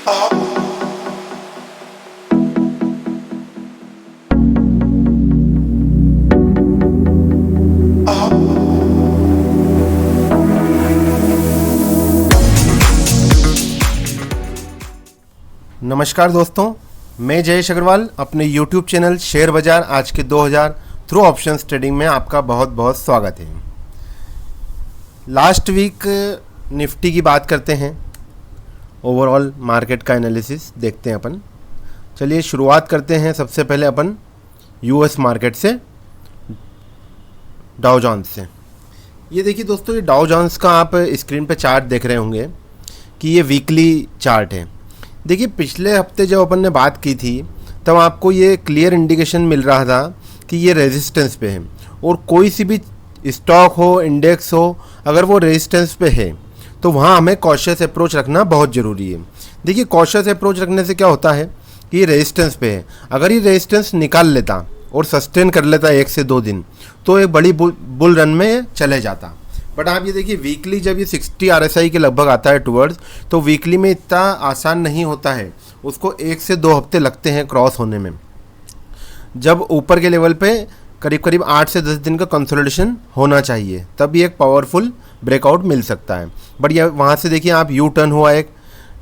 नमस्कार दोस्तों, मैं जयेश अग्रवाल अपने YouTube चैनल शेयर बाज़ार आज के 2000 थ्रू ऑप्शंस ट्रेडिंग में आपका बहुत बहुत स्वागत है। लास्ट वीक निफ्टी की बात करते हैं, ओवरऑल मार्केट का एनालिसिस देखते हैं अपन। चलिए शुरुआत करते हैं सबसे पहले अपन US मार्केट से, डाउ जोन्स से। ये देखिए दोस्तों, ये डाउ जोन्स का आप स्क्रीन पे चार्ट देख रहे होंगे कि ये वीकली चार्ट है। देखिए पिछले हफ्ते जब अपन ने बात की थी तब आपको ये क्लियर इंडिकेशन मिल रहा था कि ये रेजिस्टेंस पे है, और कोई सी भी स्टॉक हो, इंडेक्स हो, अगर वो रेजिस्टेंस पे है तो वहाँ हमें कॉशियस अप्रोच रखना बहुत ज़रूरी है। देखिए कॉशियस अप्रोच रखने से क्या होता है कि ये रेजिस्टेंस पे है, अगर ये रेजिस्टेंस निकाल लेता और सस्टेन कर लेता 1 से 2 दिन तो एक बड़ी बुल रन में चले जाता। बट आप ये देखिए वीकली जब ये 60 RSI के लगभग आता है टुवर्ड्स, तो वीकली में इतना आसान नहीं होता है, उसको 1 से 2 हफ्ते लगते हैं क्रॉस होने में। जब ऊपर के लेवल पे करीब करीब 8 से 10 दिन का कंसोलिडेशन होना चाहिए, तब ये एक पावरफुल ब्रेकआउट मिल सकता है। बट ये वहाँ से देखिए आप यू टर्न हुआ एक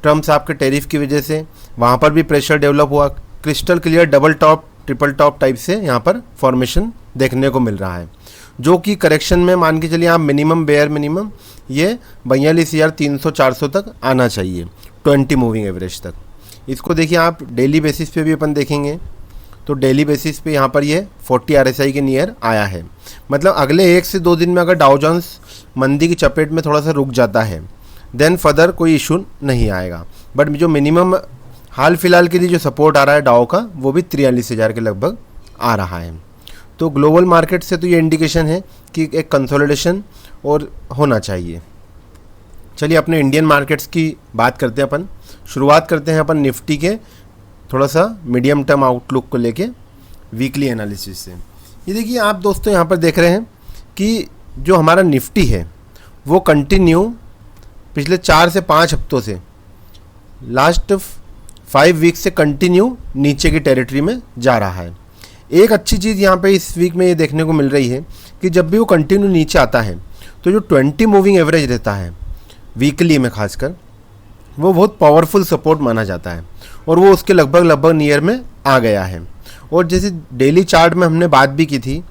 ट्रम्प्स आपके टैरिफ की वजह से, वहाँ पर भी प्रेशर डेवलप हुआ, crystal clear double top triple top type से यहाँ पर फॉर्मेशन देखने को मिल रहा है, जो कि करेक्शन में मान के चलिए आप मिनिमम बेयर मिनिमम ये 42,300-400 तक आना चाहिए 20 मूविंग एवरेज तक। इसको देखिए आप डेली बेसिस पे भी अपन देखेंगे तो डेली बेसिस पे यहाँ पर ये 40 RSI के नियर आया है। मतलब अगले 1 से 2 दिन में अगर डाउ जोन्स मंदी की चपेट में थोड़ा सा रुक जाता है देन फर्दर कोई इशू नहीं आएगा। बट जो मिनिमम हाल फिलहाल के लिए जो सपोर्ट आ रहा है डाउ का, वो भी 43,000 के लगभग आ रहा है। तो ग्लोबल मार्केट से तो ये इंडिकेशन है कि एक कंसोलिडेशन और होना चाहिए। चलिए अपने इंडियन मार्केट्स की बात करते हैं अपन। शुरुआत करते हैं अपन निफ्टी के थोड़ा सा मीडियम टर्म आउटलुक को लेके वीकली एनालिसिस से। ये देखिए आप दोस्तों यहाँ पर देख रहे हैं कि जो हमारा निफ्टी है वो कंटिन्यू पिछले 4 से 5 हफ्तों से लास्ट 5 वीक से कंटिन्यू नीचे की टेरिटरी में जा रहा है। एक अच्छी चीज़ यहाँ पे इस वीक में ये देखने को मिल रही है कि जब भी वो कंटिन्यू नीचे आता है तो जो 20 मूविंग एवरेज रहता है वीकली में खासकर, वो बहुत पावरफुल सपोर्ट माना जाता है, और वो उसके लगभग नियर में आ गया है। और जैसे डेली चार्ट में हमने बात भी की थी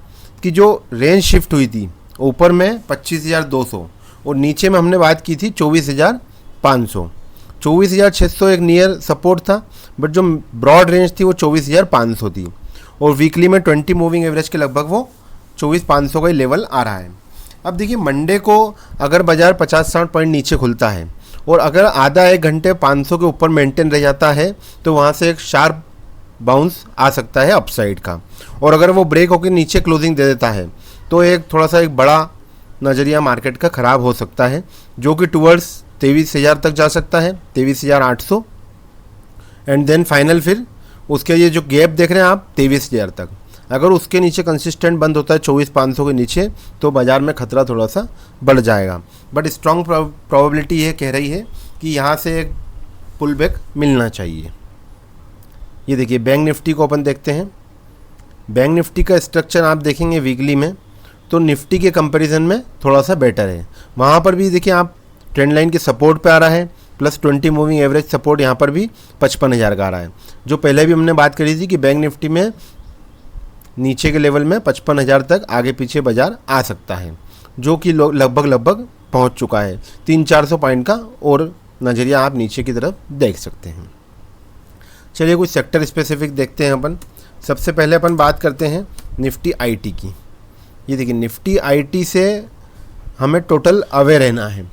कि जो रेंज शिफ्ट हुई थी ऊपर में 25,200 और नीचे में हमने बात की थी 24,500, 24,600 एक नियर सपोर्ट था, बट जो ब्रॉड रेंज थी वो 24,500 थी, और वीकली में 20 मूविंग एवरेज के लगभग वो 24,500 का ही लेवल आ रहा है। अब देखिए मंडे को अगर बाज़ार 50-60 पॉइंट नीचे खुलता है और अगर आधा 1 घंटे 500 के ऊपर मेंटेन रह जाता है तो वहाँ से एक शार्प बाउंस आ सकता है अपसाइड का, और अगर वो ब्रेक होकर नीचे क्लोजिंग दे देता है तो एक थोड़ा सा एक बड़ा नज़रिया मार्केट का ख़राब हो सकता है, जो कि टूवर्ड्स 23,000 तक जा सकता है, 23,800, एंड देन फाइनल फिर उसके ये जो गैप देख रहे हैं आप 23,000 तक, अगर उसके नीचे कंसिस्टेंट बंद होता है 24,500 के नीचे तो बाज़ार में खतरा थोड़ा सा बढ़ जाएगा। बट स्ट्रॉन्ग प्रोबेबिलिटी ये कह रही है कि यहाँ से एक पुल बैक मिलना चाहिए। ये देखिए बैंक निफ्टी को अपन देखते हैं। बैंक निफ्टी का स्ट्रक्चर आप देखेंगे वीकली में तो निफ्टी के कंपैरिजन में थोड़ा सा बेटर है। वहाँ पर भी देखिए आप ट्रेंड लाइन के सपोर्ट पे आ रहा है, प्लस 20 मूविंग एवरेज सपोर्ट यहाँ पर भी 55,000 का आ रहा है। जो पहले भी हमने बात करी थी कि बैंक निफ्टी में नीचे के लेवल में 55,000 तक आगे पीछे बाजार आ सकता है, जो कि लगभग पहुँच चुका है। 300-400 पॉइंट का और नज़रिया आप नीचे की तरफ देख सकते हैं। चलिए कुछ सेक्टर स्पेसिफिक देखते हैं अपन। सबसे पहले अपन बात करते हैं निफ्टी IT की। ये देखिए निफ्टी IT से हमें टोटल अवेयर रहना है।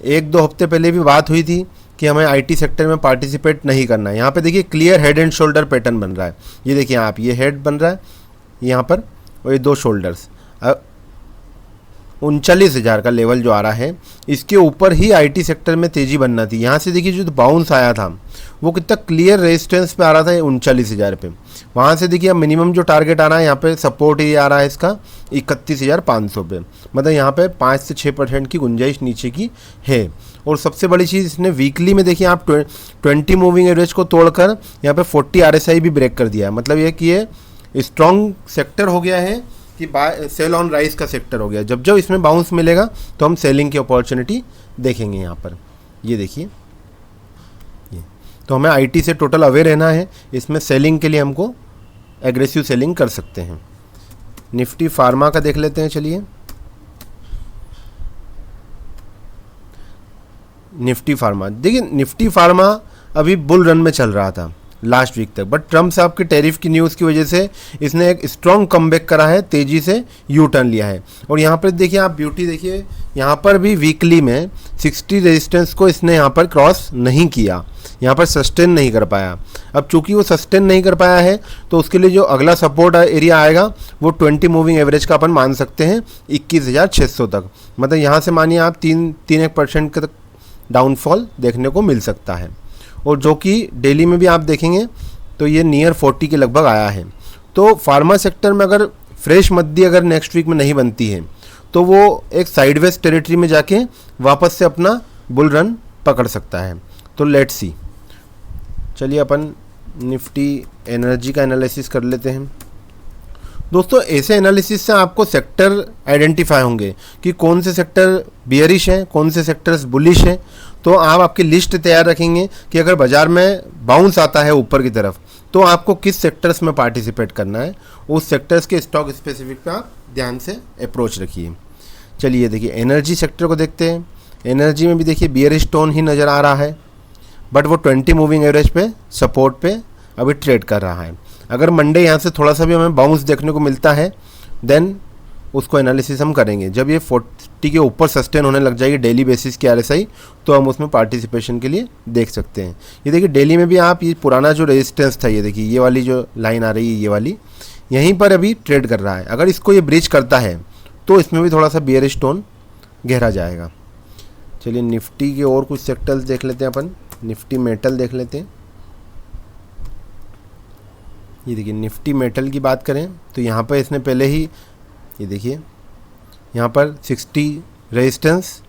1-2 हफ्ते पहले भी बात हुई थी कि हमें IT सेक्टर में पार्टिसिपेट नहीं करना है। यहाँ पे देखिए clear head and shoulder pattern बन रहा है। ये देखिए आप, ये हेड बन रहा है यहाँ पर और ये 2 शोल्डर्स। 39,000 का लेवल जो आ रहा है, इसके ऊपर ही IT सेक्टर में तेज़ी बनना थी। यहाँ से देखिए जो बाउंस आया था वो कितना क्लियर रेजिस्टेंस पे आ रहा था 39,000 पे। वहाँ से देखिए अब मिनिमम जो टारगेट आ रहा है यहाँ पे सपोर्ट ही आ रहा है इसका 31,500 पे। मतलब यहाँ पे 5 से 6% की गुंजाइश नीचे की है। और सबसे बड़ी चीज़ इसने वीकली में देखिए आप 20 मूविंग एवरेज को तोड़कर यहाँ पे 40 RSI भी ब्रेक कर दिया है। मतलब ये कि ये स्ट्रॉन्ग सेक्टर हो गया है कि सेल ऑन राइज का सेक्टर हो गया। जब जब इसमें बाउंस मिलेगा तो हम सेलिंग की अपॉर्चुनिटी देखेंगे यहाँ पर। ये देखिए, ये तो हमें IT से टोटल अवेयर रहना है। इसमें सेलिंग के लिए हमको एग्रेसिव सेलिंग कर सकते हैं। निफ्टी फार्मा का देख लेते हैं। चलिए, निफ्टी फार्मा देखिए, निफ्टी फार्मा अभी बुल रन में चल रहा था लास्ट वीक तक, बट ट्रम्प साहब के टैरिफ की न्यूज़ की वजह से इसने एक स्ट्रॉन्ग कमबैक करा है, तेज़ी से यू टर्न लिया है। और यहाँ पर देखिए आप ब्यूटी देखिए, यहाँ पर भी वीकली में 60 रेजिस्टेंस को इसने यहाँ पर क्रॉस नहीं किया, यहाँ पर सस्टेन नहीं कर पाया। अब चूंकि वो सस्टेन नहीं कर पाया है तो उसके लिए जो अगला सपोर्ट एरिया आएगा वो 20 मूविंग एवरेज का अपन मान सकते हैं 21,600 तक। मतलब यहाँ से मानिए आप 3-1% तक डाउनफॉल देखने को मिल सकता है। और जो कि डेली में भी आप देखेंगे तो ये नियर 40 के लगभग आया है। तो फार्मा सेक्टर में अगर फ्रेश मद्दी अगर नेक्स्ट वीक में नहीं बनती है तो वो एक साइडवेज टेरिटरी में जाके वापस से अपना बुल रन पकड़ सकता है। तो लेट्स सी। चलिए अपन निफ्टी एनर्जी का एनालिसिस कर लेते हैं। दोस्तों, ऐसे एनालिसिस से आपको सेक्टर आइडेंटिफाई होंगे कि कौन से सेक्टर बियरिश हैं, कौन से सेक्टर्स बुलिश हैं। तो आप आपकी लिस्ट तैयार रखेंगे कि अगर बाज़ार में बाउंस आता है ऊपर की तरफ तो आपको किस सेक्टर्स में पार्टिसिपेट करना है, उस सेक्टर्स के स्टॉक स्पेसिफिक पे आप ध्यान से अप्रोच रखिए। चलिए देखिए, एनर्जी सेक्टर को देखते हैं। एनर्जी में भी देखिए बियरिश टोन ही नज़र आ रहा है, बट वो 20 मूविंग एवरेज पे सपोर्ट पे अभी ट्रेड कर रहा है। अगर मंडे यहाँ से थोड़ा सा भी हमें बाउंस देखने को मिलता है देन उसको एनालिसिस हम करेंगे। जब ये 40 के ऊपर सस्टेन होने लग जाएगी डेली बेसिस की RSI तो हम उसमें पार्टिसिपेशन के लिए देख सकते हैं। ये देखिए डेली में भी आप ये पुराना जो रेजिस्टेंस था, ये देखिए ये वाली जो लाइन आ रही है, ये वाली यहीं पर अभी ट्रेड कर रहा है। अगर इसको ये ब्रीच करता है तो इसमें भी थोड़ा सा बियरिश टोन गहरा जाएगा। चलिए निफ्टी के और कुछ सेक्टर्स देख लेते हैं अपन। निफ्टी मेटल देख लेते हैं। ये देखिए निफ्टी मेटल की बात करें तो यहाँ पर इसने पहले ही ये देखिए यहाँ पर 60 resistance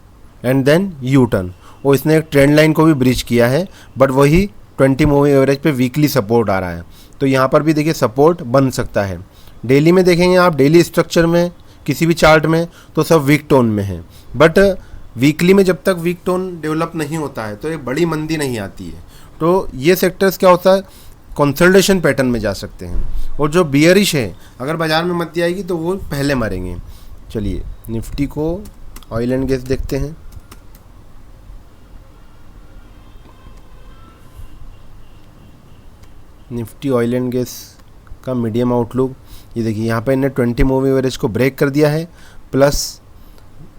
and then you turn, और इसने एक ट्रेंड लाइन को भी ब्रीच किया है, बट वही 20 मूविंग एवरेज पे वीकली सपोर्ट आ रहा है। तो यहाँ पर भी देखिए सपोर्ट बन सकता है। डेली में देखेंगे आप, डेली स्ट्रक्चर में किसी भी चार्ट में तो सब वीक टोन में है, बट वीकली में जब तक वीक टोन डेवलप नहीं होता है तो एक बड़ी मंदी नहीं आती है। तो ये सेक्टर्स क्या होता है, कंसोलिडेशन पैटर्न में जा सकते हैं। और जो बियरिश है, अगर बाज़ार में मंदी आएगी तो वो पहले मरेंगे। चलिए निफ्टी को ऑयल एंड गैस देखते हैं। निफ्टी ऑयल एंड गैस का मीडियम आउटलुक, ये देखिए यहाँ पे इन्हें 20 मूविंग एवरेज को ब्रेक कर दिया है, प्लस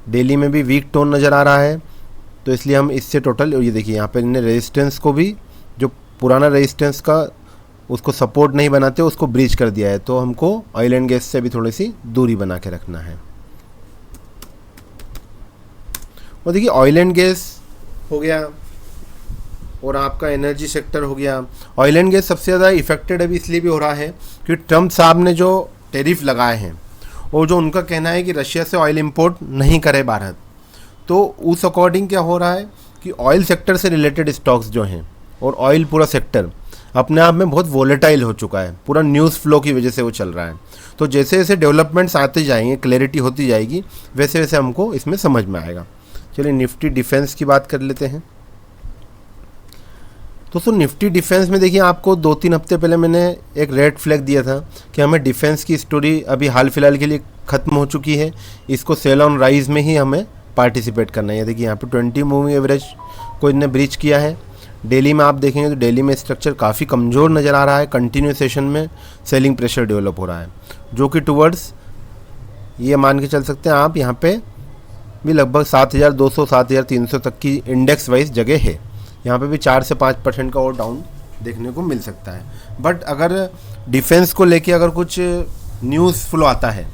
डेली में भी वीक टोन नज़र आ रहा है। तो इसलिए हम इससे टोटल, ये देखिए यहाँ पे इन्हें रेजिस्टेंस को भी, जो पुराना रेजिस्टेंस का उसको सपोर्ट नहीं बनाते उसको ब्रीच कर दिया है। तो हमको ऑयल एंड गैस से भी थोड़ी सी दूरी बना के रखना है। और देखिए ऑयल एंड गैस हो गया और आपका एनर्जी सेक्टर हो गया। ऑयल एंड गैस सबसे ज़्यादा इफेक्टेड अभी इसलिए भी हो रहा है कि ट्रम्प साहब ने जो टैरिफ लगाए हैं और जो उनका कहना है कि रशिया से ऑयल इंपोर्ट नहीं करे भारत, तो उस अकॉर्डिंग क्या हो रहा है कि ऑयल सेक्टर से रिलेटेड स्टॉक्स जो हैं और ऑयल पूरा सेक्टर अपने आप में बहुत वोलेटाइल हो चुका है, पूरा न्यूज़ फ्लो की वजह से वो चल रहा है। तो जैसे जैसे डेवलपमेंट्स आते जाएंगे, क्लैरिटी होती जाएगी, वैसे वैसे हमको इसमें समझ में आएगा। चलिए निफ्टी डिफेंस की बात कर लेते हैं। दोस्तों निफ्टी डिफेंस में देखिए, आपको 2-3 हफ्ते पहले मैंने एक रेड फ्लैग दिया था कि हमें डिफेंस की स्टोरी अभी हाल फिलहाल के लिए ख़त्म हो चुकी है, इसको सेल ऑन राइज में ही हमें पार्टिसिपेट करना है। देखिए यहाँ पे 20 मूविंग एवरेज को इन्हें ब्रीच किया है। डेली में आप देखेंगे तो डेली में स्ट्रक्चर काफ़ी कमज़ोर नज़र आ रहा है। कंटिन्यू सेशन में सेलिंग प्रेशर डेवलप हो रहा है, जो कि टुवर्ड्स ये मान के चल सकते हैं आप, यहाँ पे भी लगभग 7,200 7,300 तक की इंडेक्स वाइज जगह है। यहाँ पे भी 4 से 5% का और डाउन देखने को मिल सकता है। बट अगर डिफेंस को लेके अगर कुछ न्यूज़ फ्लो आता है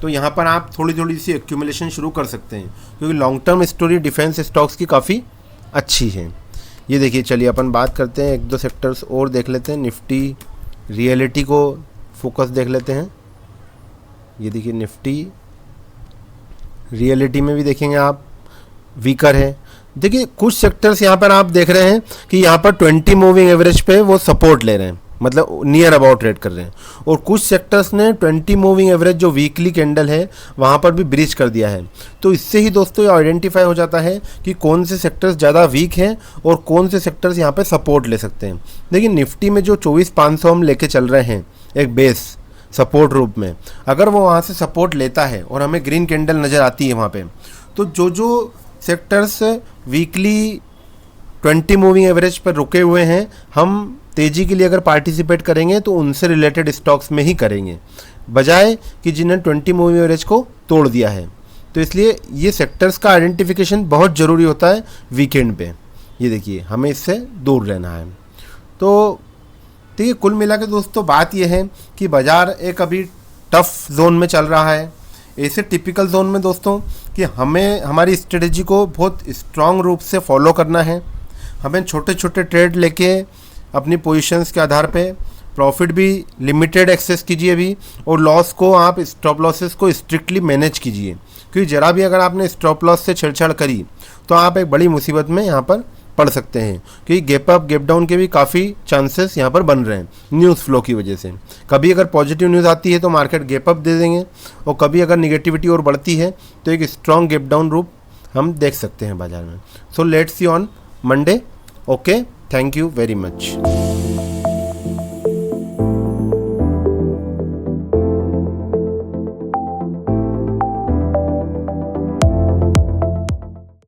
तो यहाँ पर आप थोड़ी थोड़ी सी एक्यूमुलेशन शुरू कर सकते हैं, क्योंकि long term story defence stocks की काफ़ी अच्छी है। ये देखिए, चलिए अपन बात करते हैं, 1-2 सेक्टर्स और देख लेते हैं। निफ्टी रियलिटी को फोकस देख लेते हैं। ये देखिए निफ्टी रियलिटी में भी देखेंगे आप वीकर है, देखिए कुछ सेक्टर्स यहाँ पर आप देख रहे हैं कि यहाँ पर 20 मूविंग एवरेज पे वो सपोर्ट ले रहे हैं, मतलब नियर अबाउट ट्रेड कर रहे हैं, और कुछ सेक्टर्स ने 20 मूविंग एवरेज जो वीकली कैंडल है वहाँ पर भी ब्रीच कर दिया है। तो इससे ही दोस्तों ये आइडेंटिफाई हो जाता है कि कौन से सेक्टर्स ज़्यादा वीक हैं और कौन से सेक्टर्स यहाँ पे सपोर्ट ले सकते हैं। देखिए निफ्टी में जो 24,500 हम लेके चल रहे हैं एक बेस सपोर्ट रूप में, अगर वो वहाँ से सपोर्ट लेता है और हमें ग्रीन कैंडल नज़र आती है वहाँ पे, तो जो सेक्टर्स वीकली 20 मूविंग एवरेज पर रुके हुए हैं, हम तेज़ी के लिए अगर पार्टिसिपेट करेंगे तो उनसे रिलेटेड स्टॉक्स में ही करेंगे, बजाय कि जिन्हें 20 मूविंग एवरेज को तोड़ दिया है। तो इसलिए ये सेक्टर्स का आइडेंटिफिकेशन बहुत ज़रूरी होता है वीकेंड पे। ये देखिए हमें इससे दूर रहना है। तो देखिए कुल मिला के दोस्तों बात यह है कि बाज़ार एक अभी टफ जोन में चल रहा है। ऐसे टिपिकल जोन में दोस्तों कि हमें हमारी स्ट्रेटजी को बहुत स्ट्रांग रूप से फॉलो करना है। हमें छोटे छोटे ट्रेड लेके अपनी पोजीशंस के आधार पे प्रॉफिट भी लिमिटेड एक्सेस कीजिए अभी, और लॉस को आप स्टॉप लॉसेस को स्ट्रिक्टली मैनेज कीजिए, क्योंकि ज़रा भी अगर आपने स्टॉप लॉस से छेड़छाड़ करी तो आप एक बड़ी मुसीबत में यहाँ पर पड़ सकते हैं, क्योंकि गैप अप गैप डाउन के भी काफ़ी चांसेस यहाँ पर बन रहे हैं न्यूज़ फ्लो की वजह से। कभी अगर पॉजिटिव न्यूज़ आती है तो मार्केट गैप अप दे देंगे, और कभी अगर निगेटिविटी और बढ़ती है तो एक स्ट्रॉन्ग गैप डाउन रूप हम देख सकते हैं बाजार में। So let's see on Monday. Okay, thank you very much.